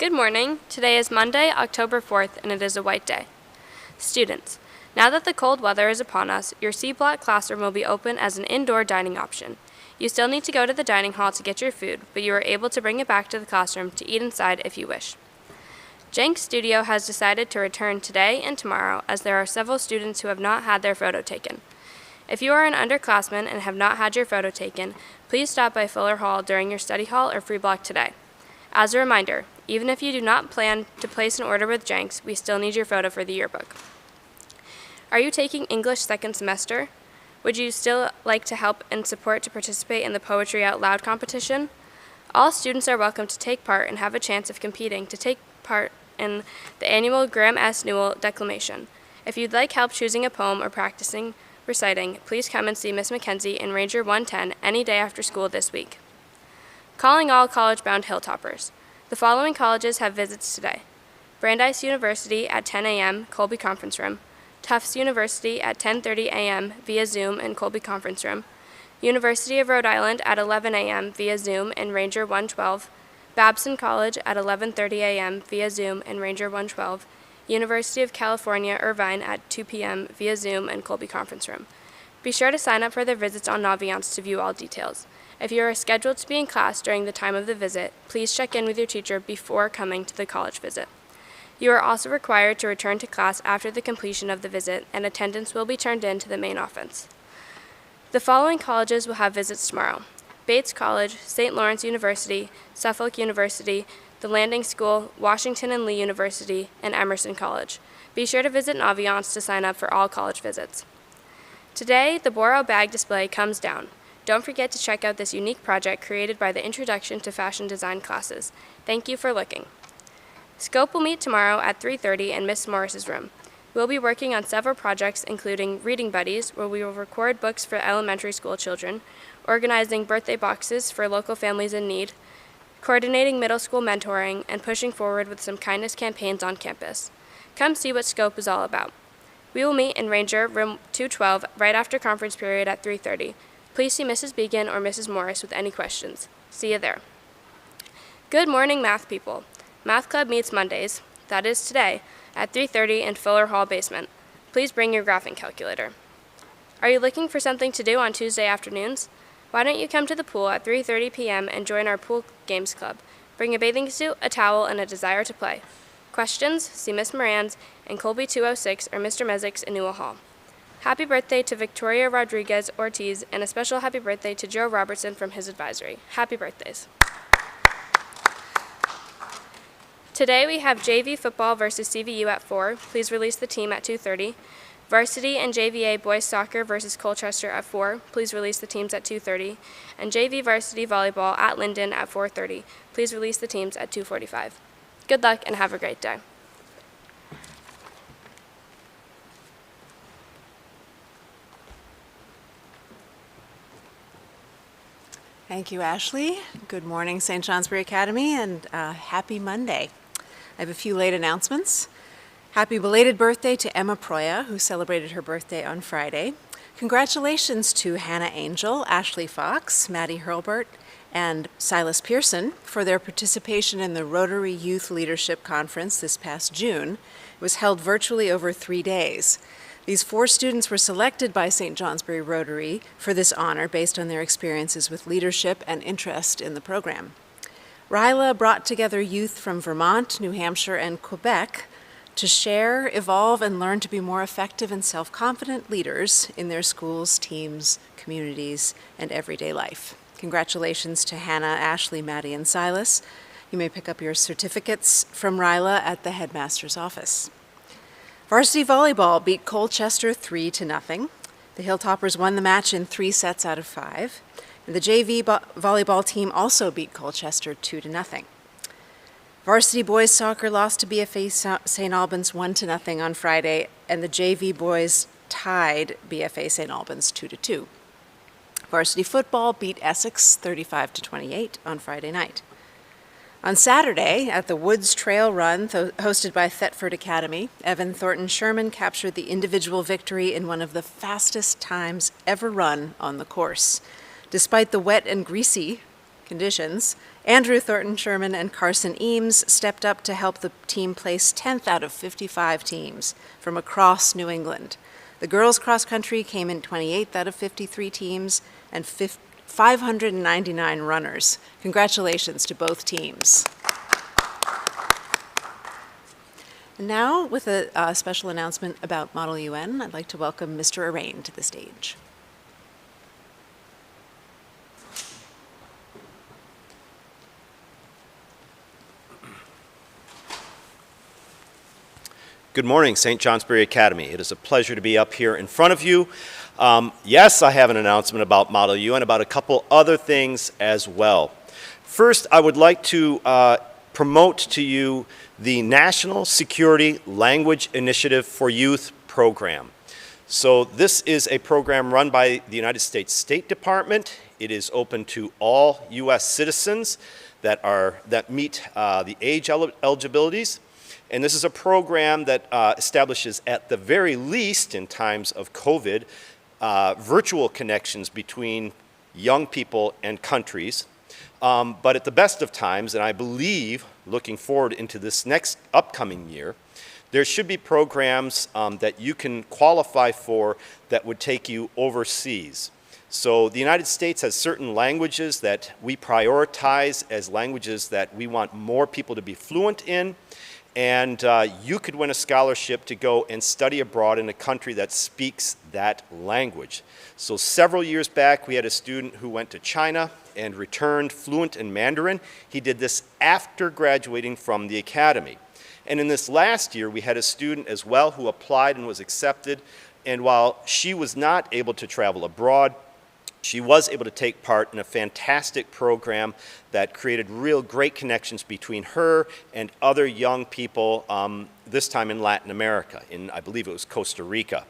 Good morning. Today is Monday, October 4th, and it is a white day. Students, now that the cold weather is upon us, your C-Block classroom will be open as an indoor dining option. You still need to go to the dining hall to get your food, but you are able to bring it back to the classroom to eat inside if you wish. Jenks Studio has decided to return today and tomorrow as there are several students who have not had their photo taken. If you are an underclassman and have not had your photo taken, please stop by Fuller Hall during your study hall or free block today. As a reminder, even if you do not plan to place an order with Jenks, we still need your photo for the yearbook. Are you taking English second semester? Would you still like to help and support to participate in the Poetry Out Loud competition? All students are welcome to take part and have a chance of competing to take part in the annual Graham S. Newell declamation. If you'd like help choosing a poem or practicing reciting, please come and see Miss McKenzie in Ranger 110 any day after school this week. Calling all college-bound Hilltoppers. The following colleges have visits today: Brandeis University at 10 a.m., Colby Conference Room; Tufts University at 10:30 a.m. via Zoom in Colby Conference Room; University of Rhode Island at 11 a.m. via Zoom in Ranger 112; Babson College at 11:30 a.m. via Zoom in Ranger 112; University of California, Irvine at 2 p.m. via Zoom in Colby Conference Room. Be sure to sign up for their visits on Naviance to view all details. If you are scheduled to be in class during the time of the visit, please check in with your teacher before coming to the college visit. You are also required to return to class after the completion of the visit, and attendance will be turned in to the main office. The following colleges will have visits tomorrow: Bates College, St. Lawrence University, Suffolk University, the Landing School, Washington and Lee University, and Emerson College. Be sure to visit Naviance to sign up for all college visits. Today, the Borrow bag display comes down. Don't forget to check out this unique project created by the Introduction to Fashion Design classes. Thank you for looking. Scope will meet tomorrow at 3:30 in Miss Morris's room. We'll be working on several projects including Reading Buddies, where we will record books for elementary school children, organizing birthday boxes for local families in need, coordinating middle school mentoring, and pushing forward with some kindness campaigns on campus. Come see what Scope is all about. We will meet in Ranger Room 212 right after conference period at 3:30. Please see Mrs. Began or Mrs. Morris with any questions. See you there. Good morning, math people. Math Club meets Mondays, that is today, at 3:30 in Fuller Hall basement. Please bring your graphing calculator. Are you looking for something to do on Tuesday afternoons? Why don't you come to the pool at 3:30 p.m. and join our pool games club? Bring a bathing suit, a towel, and a desire to play. Questions? See Miss Moran's in Colby 206 or Mr. Mezik's in Newell Hall. Happy birthday to Victoria Rodriguez Ortiz, and a special happy birthday to Joe Robertson from his advisory. Happy birthdays. Today we have JV football versus CVU at 4. Please release the team at 2:30. Varsity and JVA boys soccer versus Colchester at 4. Please release the teams at 2:30. And JV varsity volleyball at Linden at 4:30. Please release the teams at 2:45. Good luck and have a great day. Thank you, Ashley. Good morning, St. Johnsbury Academy, and happy Monday. I have a few late announcements. Happy belated birthday to Emma Proya, who celebrated her birthday on Friday. Congratulations to Hannah Angel, Ashley Fox, Maddie Hurlbert, and Silas Pearson for their participation in the Rotary Youth Leadership Conference this past June. It was held virtually over 3 days. These 4 students were selected by St. Johnsbury Rotary for this honor based on their experiences with leadership and interest in the program. RILA brought together youth from Vermont, New Hampshire, and Quebec to share, evolve, and learn to be more effective and self-confident leaders in their schools, teams, communities, and everyday life. Congratulations to Hannah, Ashley, Maddie, and Silas. You may pick up your certificates from RILA at the headmaster's office. Varsity volleyball beat Colchester 3-0. The Hilltoppers won the match in 3 sets out of 5. And the JV volleyball team also beat Colchester 2-0. Varsity boys soccer lost to BFA St. Albans 1-0 on Friday, and the JV boys tied BFA St. Albans 2-2. Varsity football beat Essex 35-28 on Friday night. On Saturday, at the Woods Trail Run, hosted by Thetford Academy, Evan Thornton Sherman captured the individual victory in one of the fastest times ever run on the course. Despite the wet and greasy conditions, Andrew Thornton Sherman and Carson Eames stepped up to help the team place 10th out of 55 teams from across New England. The girls' cross country came in 28th out of 53 teams and 599 runners. Congratulations to both teams. And now, with a special announcement about Model UN, I'd like to welcome Mr. Arain to the stage. Good morning, St. Johnsbury Academy. It is a pleasure to be up here in front of you. Yes, I have an announcement about Model UN, about a couple other things as well. First, I would like to promote to you the National Security Language Initiative for Youth program. So this is a program run by the United States State Department. It is open to all U.S. citizens that meet the age eligibilities. And this is a program that establishes, at the very least in times of COVID, virtual connections between young people and countries. But at the best of times, and I believe looking forward into this next upcoming year, there should be programs that you can qualify for that would take you overseas. So the United States has certain languages that we prioritize as languages that we want more people to be fluent in. And you could win a scholarship to go and study abroad in a country that speaks that language. So several years back, we had a student who went to China and returned fluent in Mandarin. He did this after graduating from the academy. And in this last year, we had a student as well who applied and was accepted. And while she was not able to travel abroad, she was able to take part in a fantastic program that created real great connections between her and other young people, this time in Latin America, in I believe it was Costa Rica.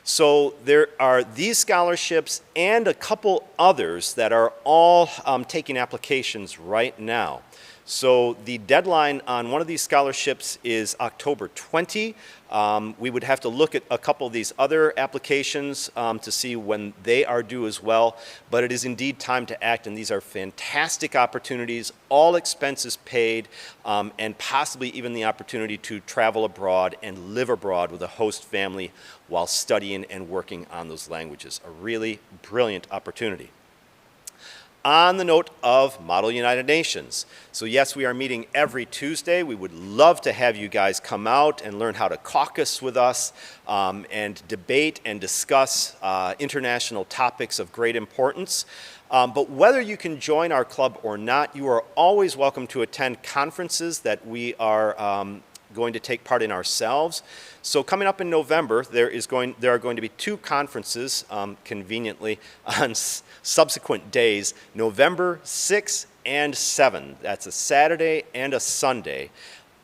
So there are these scholarships and a couple others that are all taking applications right now. So the deadline on one of these scholarships is October 20. We would have to look at a couple of these other applications to see when they are due as well. But it is indeed time to act, and these are fantastic opportunities, all expenses paid, and possibly even the opportunity to travel abroad and live abroad with a host family while studying and working on those languages. A really brilliant opportunity. On the note of Model United Nations. So yes, we are meeting every Tuesday. We would love to have you guys come out and learn how to caucus with us and debate and discuss international topics of great importance. But whether you can join our club or not, you are always welcome to attend conferences that we are going to take part in ourselves. So coming up in November, there are going to be two conferences, conveniently, on subsequent days, November 6th and 7th. That's a Saturday and a Sunday.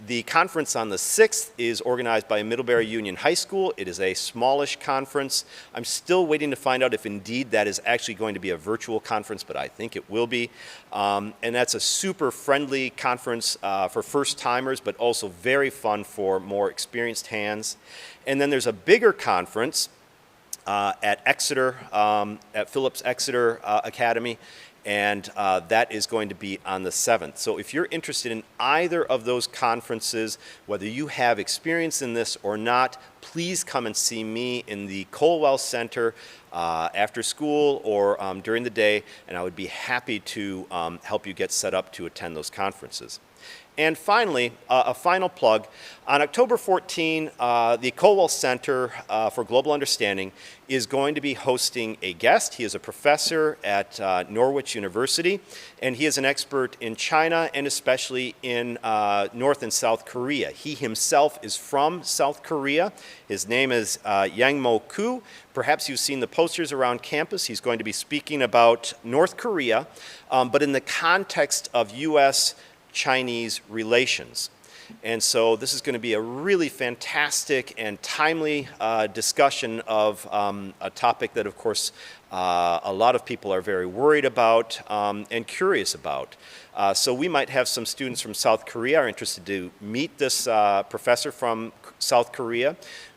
The conference on the 6th is organized by Middlebury Union High School. It is a smallish conference. I'm still waiting to find out if indeed that is actually going to be a virtual conference, but I think it will be. And that's a super friendly conference for first-timers, but also very fun for more experienced hands. And then there's a bigger conference at Exeter, at Phillips Exeter Academy, and that is going to be on the 7th. So if you're interested in either of those conferences, whether you have experience in this or not, please come and see me in the Colwell Center after school or during the day, and I would be happy to help you get set up to attend those conferences. And finally, a final plug. On October 14, the Colwell Center for Global Understanding is going to be hosting a guest. He is a professor at Norwich University, and he is an expert in China and especially in North and South Korea. He himself is from South Korea. His name is Yang Mo Koo. Perhaps you've seen the posters around campus. He's going to be speaking about North Korea, but in the context of U.S.-Chinese relations. And so this is going to be a really fantastic and timely discussion of a topic that, of course, a lot of people are very worried about and curious about. So we might have some students from South Korea are interested to meet this professor from South Korea.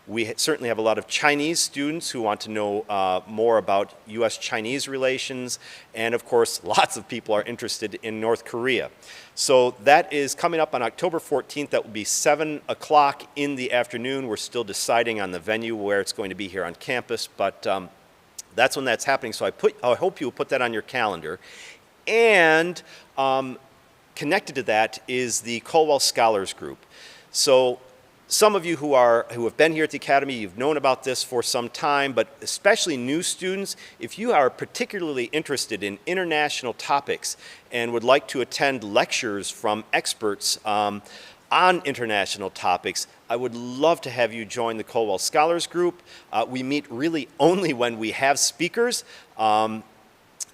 We certainly have a lot of Chinese students who want to know more about U.S.-Chinese relations, and of course, lots of people are interested in North Korea. So that is coming up on October 14th. That will be 7 o'clock in the afternoon. We're still deciding on the venue where it's going to be here on campus, but that's when that's happening. So I hope you'll put that on your calendar. And connected to that is the Colwell Scholars Group. So some of you who have been here at the Academy, you've known about this for some time, but especially new students, if you are particularly interested in international topics and would like to attend lectures from experts on international topics, I would love to have you join the Colwell Scholars Group. We meet really only when we have speakers.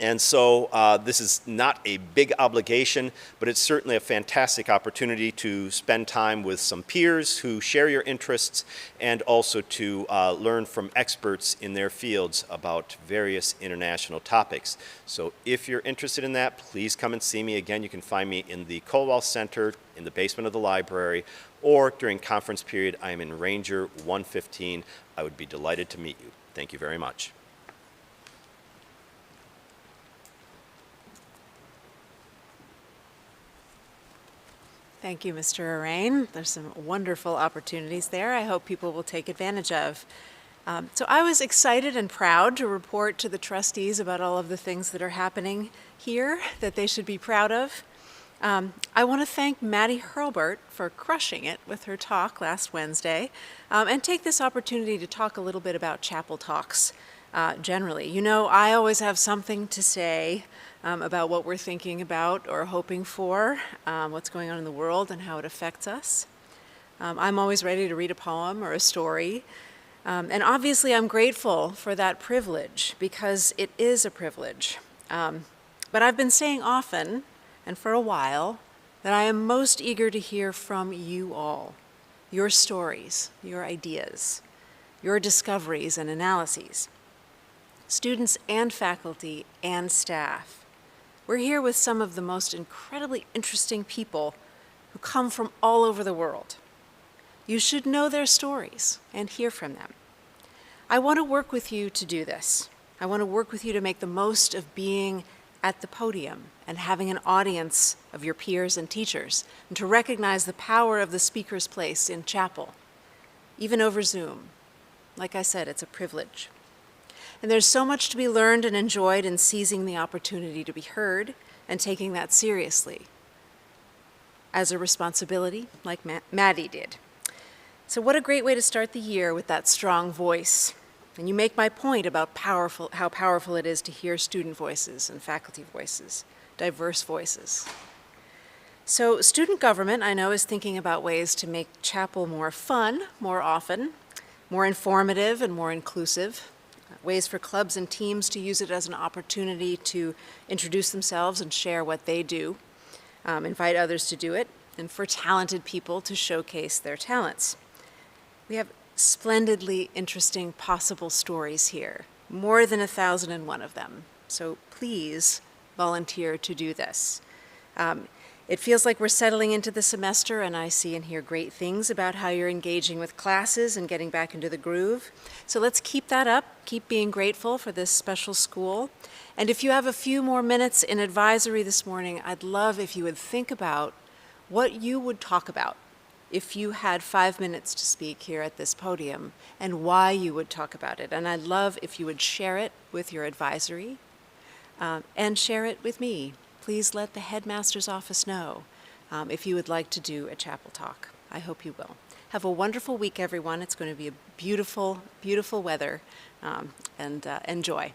And so this is not a big obligation, but it's certainly a fantastic opportunity to spend time with some peers who share your interests and also to learn from experts in their fields about various international topics. So if you're interested in that, please come and see me. Again, you can find me in the Colwell Center in the basement of the library, or during conference period, I am in Ranger 115. I would be delighted to meet you. Thank you very much. Thank you, Mr. Arain. There's some wonderful opportunities there I hope people will take advantage of. So I was excited and proud to report to the trustees about all of the things that are happening here that they should be proud of. I want to thank Maddie Hurlbert for crushing it with her talk last Wednesday, and take this opportunity to talk a little bit about chapel talks generally. You know, I always have something to say about what we're thinking about or hoping for, what's going on in the world and how it affects us. I'm always ready to read a poem or a story. And obviously I'm grateful for that privilege, because it is a privilege. But I've been saying often, and for a while, that I am most eager to hear from you all, your stories, your ideas, your discoveries and analyses, students and faculty and staff. We're here with some of the most incredibly interesting people who come from all over the world. You should know their stories and hear from them. I want to work with you to do this. I want to work with you to make the most of being at the podium and having an audience of your peers and teachers, and to recognize the power of the speaker's place in chapel, even over Zoom. Like I said, it's a privilege. And there's so much to be learned and enjoyed in seizing the opportunity to be heard and taking that seriously as a responsibility, like Maddie did. So what a great way to start the year with that strong voice. And you make my point about how powerful it is to hear student voices and faculty voices, diverse voices. So student government, I know, is thinking about ways to make chapel more fun, more often, more informative and more inclusive. Ways for clubs and teams to use it as an opportunity to introduce themselves and share what they do, invite others to do it, and for talented people to showcase their talents. We have splendidly interesting possible stories here, more than 1,001 of them. So please volunteer to do this. It feels like we're settling into the semester, and I see and hear great things about how you're engaging with classes and getting back into the groove. So let's keep that up, keep being grateful for this special school. And if you have a few more minutes in advisory this morning, I'd love if you would think about what you would talk about if you had 5 minutes to speak here at this podium, and why you would talk about it. And I'd love if you would share it with your advisory and share it with me. Please let the headmaster's office know if you would like to do a chapel talk. I hope you will. Have a wonderful week, everyone. It's going to be a beautiful, beautiful weather, and enjoy.